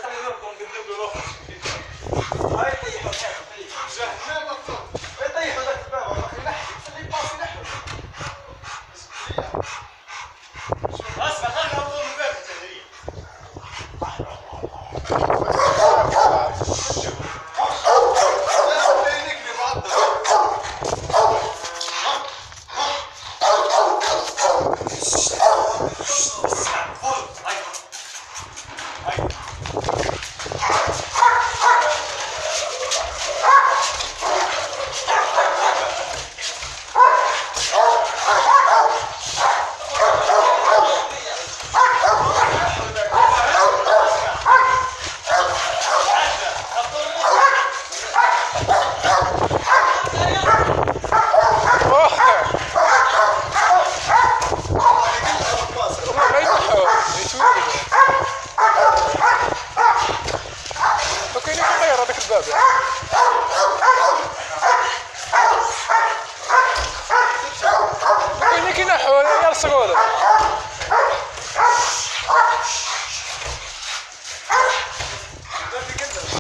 خلي نركض نقدم له رخص. هاي طيحوا جهنم طيحوا ذاك الباب والله يلحق خليه يباص يلحق. اسمع خلي نوصل من الباب التهريب. كاين كي نحو يا الصقوله